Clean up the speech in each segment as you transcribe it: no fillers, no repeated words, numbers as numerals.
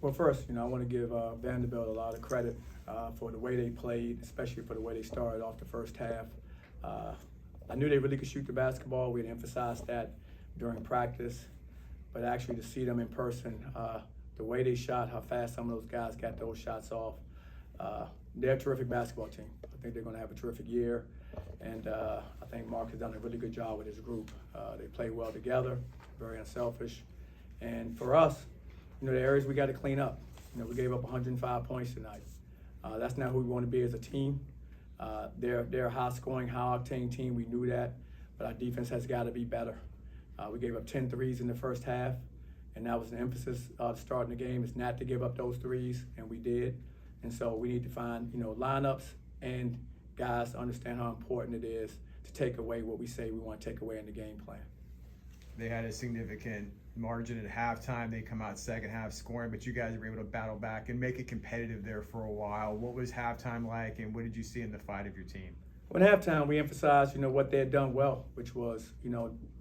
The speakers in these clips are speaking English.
Well, first, I want to give Vanderbilt a lot of credit for the way they played, especially for the way they started off the first half. I knew they really could shoot the basketball. We had emphasized that during practice, but actually to see them in person, the way they shot, how fast some of those guys got those shots off, they're a terrific basketball team. I think they're going to have a terrific year, and I think Mark has done a really good job with his group. They play well together, very unselfish, and for us, the areas we got to clean up. We gave up 105 points tonight. That's not who we want to be as a team. They're a high-scoring, high-octane team. We knew that, but our defense has got to be better. We gave up 10 threes in the first half, and that was an emphasis to start in the game is not to give up those threes, and we did. And so we need to find, lineups and guys to understand how important it is to take away what we say we want to take away in the game plan. They had a significant margin at halftime. They come out second half scoring, but you guys were able to battle back and make it competitive there for a while. What was halftime like, and what did you see in the fight of your team? Well, at halftime, we emphasized, what they had done well, which was,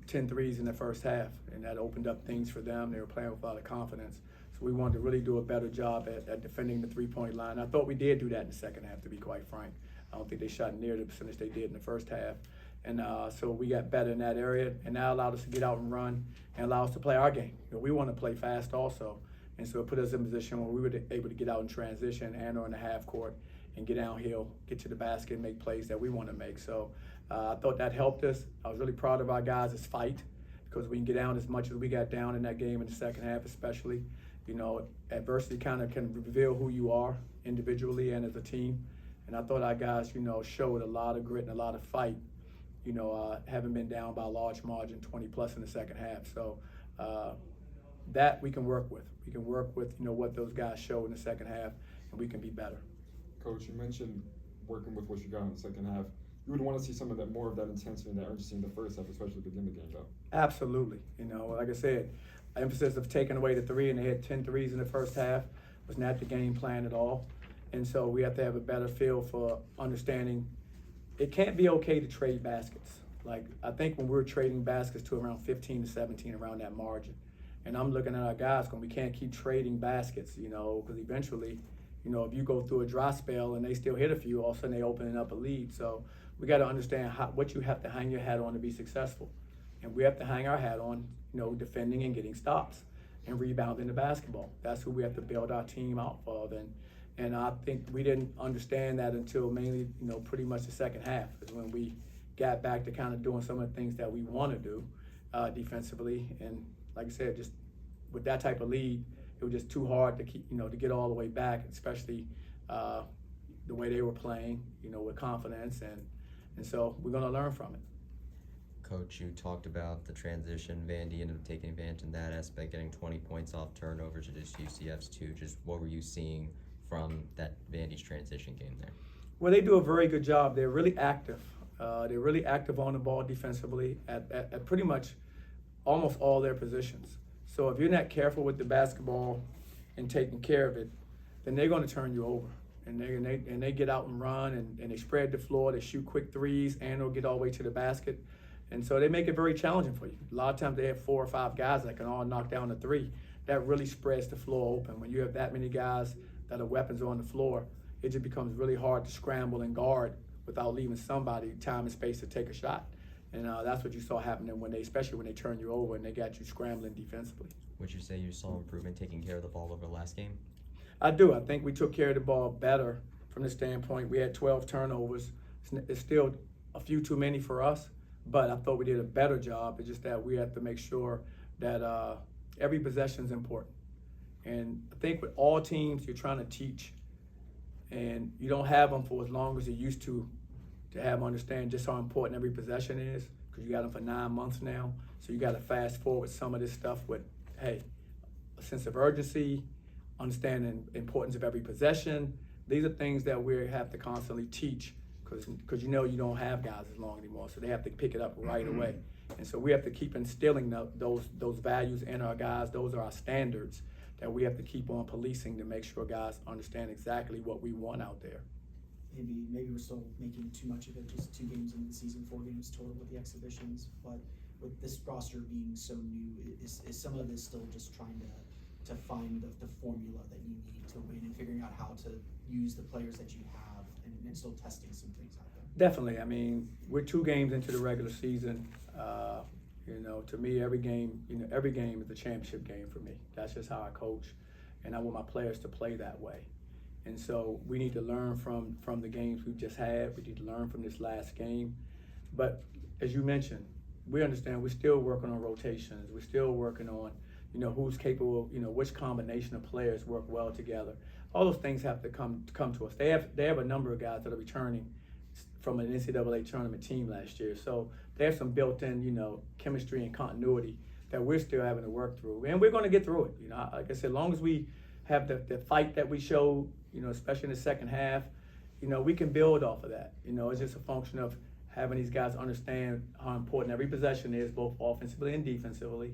10 threes in the first half, and that opened up things for them. They were playing with a lot of confidence. So we wanted to really do a better job at defending the three-point line. I thought we did do that in the second half, to be quite frank. I don't think they shot near the percentage they did in the first half. And so we got better in that area, and that allowed us to get out and run and allow us to play our game. We want to play fast also, and so it put us in a position where we were able to get out in transition and or in the half court and get downhill, get to the basket, and make plays that we want to make. So I thought that helped us. I was really proud of our guys' fight because we can get down as much as we got down in that game in the second half especially. Adversity kind of can reveal who you are individually and as a team. And I thought our guys, showed a lot of grit and a lot of fight. Having been down by a large margin, 20 plus in the second half. So that we can work with. We can work with, what those guys showed in the second half, and we can be better. Coach, you mentioned working with what you got in the second half. You would want to see some of that, more of that intensity and that urgency in the first half, especially to begin the game, though. Absolutely. Like I said, emphasis of taking away the three, and they had 10 threes in the first half, was not the game plan at all. And so we have to have a better feel for understanding it can't be okay to trade baskets. Like, I think when we're trading baskets to around 15 to 17, around that margin. And I'm looking at our guys going, we can't keep trading baskets, because eventually, if you go through a dry spell and they still hit a few, all of a sudden they opening up a lead. So we got to understand what you have to hang your hat on to be successful. And we have to hang our hat on, defending and getting stops and rebounding the basketball. That's who we have to build our team out of. And I think we didn't understand that until mainly, pretty much the second half is when we got back to kind of doing some of the things that we want to do defensively. And like I said, just with that type of lead, it was just too hard to keep, to get all the way back, especially the way they were playing, with confidence. And so we're going to learn from it. Coach, you talked about the transition. Vandy ended up taking advantage in that aspect, getting 20 points off turnovers to just UCF's 2. Just what were you seeing from that Vandy's transition game there? Well, they do a very good job. They're really active. They're really active on the ball defensively at pretty much almost all their positions. So if you're not careful with the basketball and taking care of it, then they're going to turn you over. And they get out and run, and they spread the floor. They shoot quick threes, and they'll get all the way to the basket. And so they make it very challenging for you. A lot of times they have 4 or 5 guys that can all knock down the 3. That really spreads the floor open. When you have that many guys that are weapons on the floor, it just becomes really hard to scramble and guard without leaving somebody time and space to take a shot. And that's what you saw happening especially when they turn you over and they got you scrambling defensively. Would you say you saw improvement taking care of the ball over the last game? I do. I think we took care of the ball better from the standpoint. We had 12 turnovers. It's still a few too many for us, but I thought we did a better job. It's just that we have to make sure that every possession is important. And I think with all teams, you're trying to teach, and you don't have them for as long as you used to have them understand just how important every possession is, because you got them for 9 months now. So you got to fast forward some of this stuff with, hey, a sense of urgency, understanding the importance of every possession. These are things that we have to constantly teach, because you don't have guys as long anymore, so they have to pick it up right away. And so we have to keep instilling those values in our guys. Those are our standards that we have to keep on policing to make sure guys understand exactly what we want out there. Maybe we're still making too much of it, just 2 games into the season, 4 games total with the exhibitions, but with this roster being so new, is some of this still just trying to find the formula that how to use the players that you have and still testing some things out there. Definitely. I mean, we're 2 games into the regular season. To me, every game is a championship game for me. That's just how I coach, and I want my players to play that way. And so we need to learn from the games we've just had. We need to learn from this last game. But as you mentioned, we understand we're still working on rotations. We're still working on, who's capable, which combination of players work well together. All those things have to come to us. They have a number of guys that are returning from an NCAA tournament team last year. So they have some built-in, chemistry and continuity that we're still having to work through. And we're going to get through it. Like I said, as long as we have the fight that we showed, especially in the second half, we can build off of that. It's just a function of having these guys understand how important every possession is, both offensively and defensively,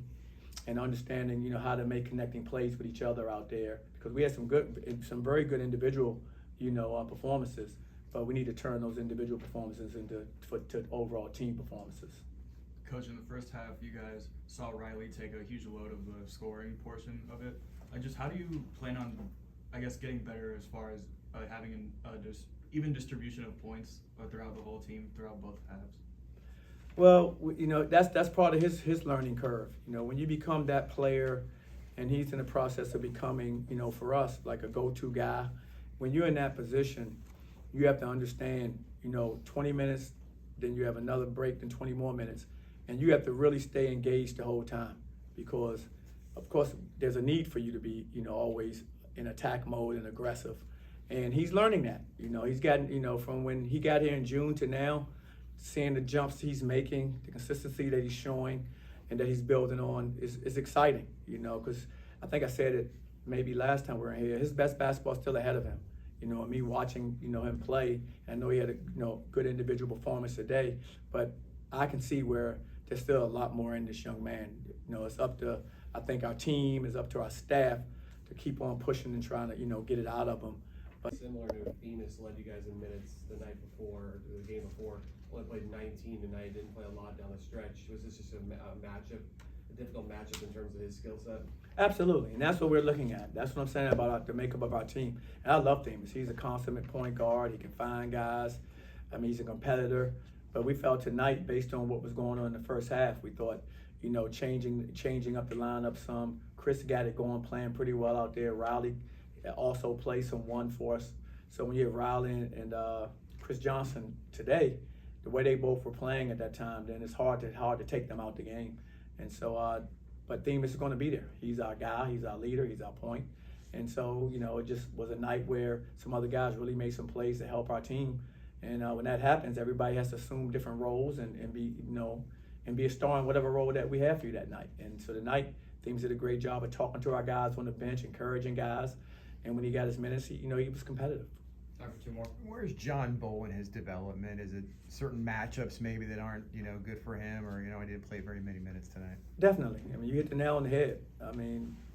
and understanding, how to make connecting plays with each other out there. Because we had some very good individual, performances, but we need to turn those individual performances into overall team performances. Coach, in the first half, you guys saw Riley take a huge load of the scoring portion of it. How do you plan on, getting better as far as having just even distribution of points throughout the whole team, throughout both halves? Well, that's part of his learning curve. When you become that player, and he's in the process of becoming, for us, like a go-to guy. When you're in that position, you have to understand, 20 minutes, then you have another break, then 20 more minutes, and you have to really stay engaged the whole time, because, of course, there's a need for you to be, always in attack mode and aggressive. And he's learning that. He's gotten, from when he got here in June to now, seeing the jumps he's making, the consistency that he's showing, and that he's building on is exciting, because I think I said it maybe last time we were in here, his best basketball is still ahead of him. And me watching, him play, I know he had a good individual performance today, but I can see where there's still a lot more in this young man. It's up to, I think, our team, it's up to our staff to keep on pushing and trying to, get it out of him. But similar to Venus led you guys in minutes the night before, or the game before, only played 19 tonight, didn't play a lot down the stretch. Was this just a matchup, a difficult matchup in terms of his skill set? Absolutely, and that's what we're looking at. That's what I'm saying about the makeup of our team. And I love Themis. He's a consummate point guard. He can find guys. He's a competitor. But we felt tonight, based on what was going on in the first half, we thought, changing up the lineup some. Chris got it going, playing pretty well out there. Riley also played some one for us. So when you have Riley and Chris Johnson today, the way they both were playing at that time, then it's hard to take them out the game. And so, but Themis is going to be there. He's our guy. He's our leader. He's our point. And so, it just was a night where some other guys really made some plays to help our team. And when that happens, everybody has to assume different roles and be, and be a star in whatever role that we have for you that night. And so tonight, Themis did a great job of talking to our guys on the bench, encouraging guys. And when he got his minutes, he was competitive. Time for 2 more. Where's John Bull in his development? Is it certain matchups maybe that aren't, good for him, or, he didn't play very many minutes tonight? Definitely. You hit the nail on the head.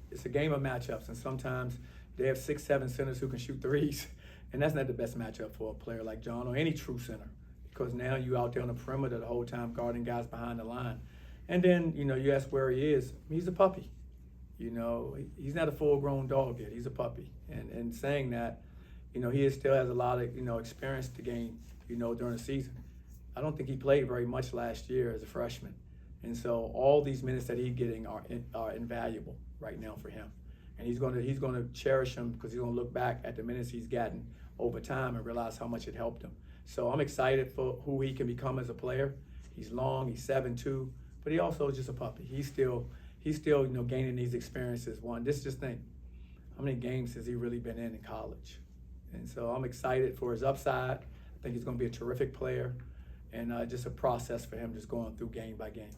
It's a game of matchups, and sometimes they have 6, 7 centers who can shoot threes, and that's not the best matchup for a player like John or any true center, because now you out there on the perimeter the whole time guarding guys behind the line. And then, you ask where he is. He's a puppy. He's not a full-grown dog yet. He's a puppy. And saying that, he still has a lot of, experience to gain, during the season. I don't think he played very much last year as a freshman. And so all these minutes that he's getting are invaluable right now for him. And he's going to cherish them, because he's going to look back at the minutes he's gotten over time and realize how much it helped him. So I'm excited for who he can become as a player. He's long, he's 7'2", but he also is just a puppy. He's still gaining these experiences. Just think, how many games has he really been in college? And so I'm excited for his upside. I think he's going to be a terrific player, and just a process for him just going through game by game.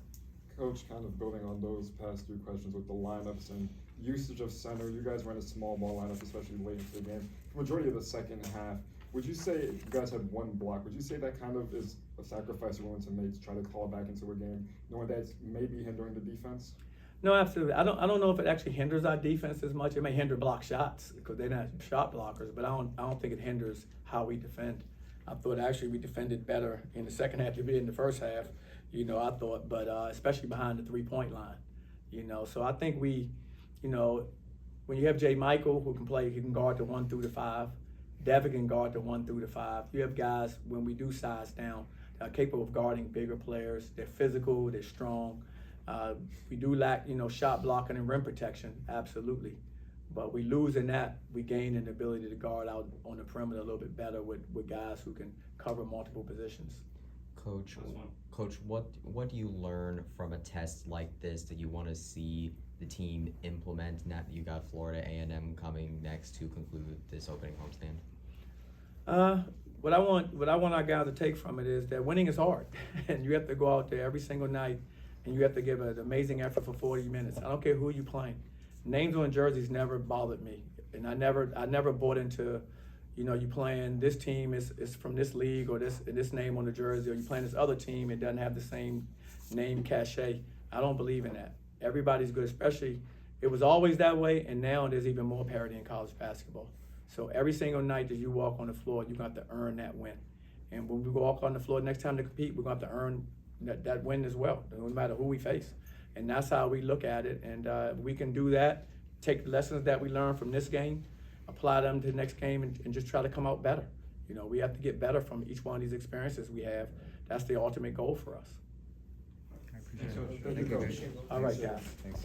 Coach, kind of building on those past 2 questions with the lineups and usage of center, you guys ran a small ball lineup, especially late into the game. The majority of the second half, would you say, if you guys had 1 block, would you say that kind of is a sacrifice you're willing to make to try to call back into a game, knowing that it's maybe hindering the defense? No, absolutely. I don't know if it actually hinders our defense as much. It may hinder block shots, because they're not shot blockers, but I don't think it hinders how we defend. I thought actually we defended better in the second half than we did in the first half. I thought, but especially behind the 3-point line. So I think we, when you have Jay Michael who can play, he can guard the 1 through the 5. Devin can guard the 1 through the 5. You have guys, when we do size down, that are capable of guarding bigger players. They're physical, they're strong. We do lack, shot blocking and rim protection, absolutely. But we lose in that, we gain an ability to guard out on the perimeter a little bit better with guys who can cover multiple positions. Coach, what do you learn from a test like this that you want to see the team implement now that you got Florida A&M coming next to conclude this opening homestand? What I want our guys to take from it is that winning is hard, and you have to go out there every single night, and you have to give an amazing effort for 40 minutes. I don't care who you're playing. Names on jerseys never bothered me, and I never bought into, you playing this team is from this league or this name on the jersey, or you playing this other team, it doesn't have the same name cachet. I don't believe in that. Everybody's good, especially it was always that way, and now there's even more parity in college basketball. So every single night that you walk on the floor, you're going to have to earn that win. And when we walk on the floor next time to compete, we're going to have to earn that win as well, no matter who we face. And that's how we look at it. And we can do that, take the lessons that we learned from this game, apply them to the next game, and just try to come out better. We have to get better from each one of these experiences we have. That's the ultimate goal for us. I appreciate it. Thank you, Coach. All right, guys. Thanks.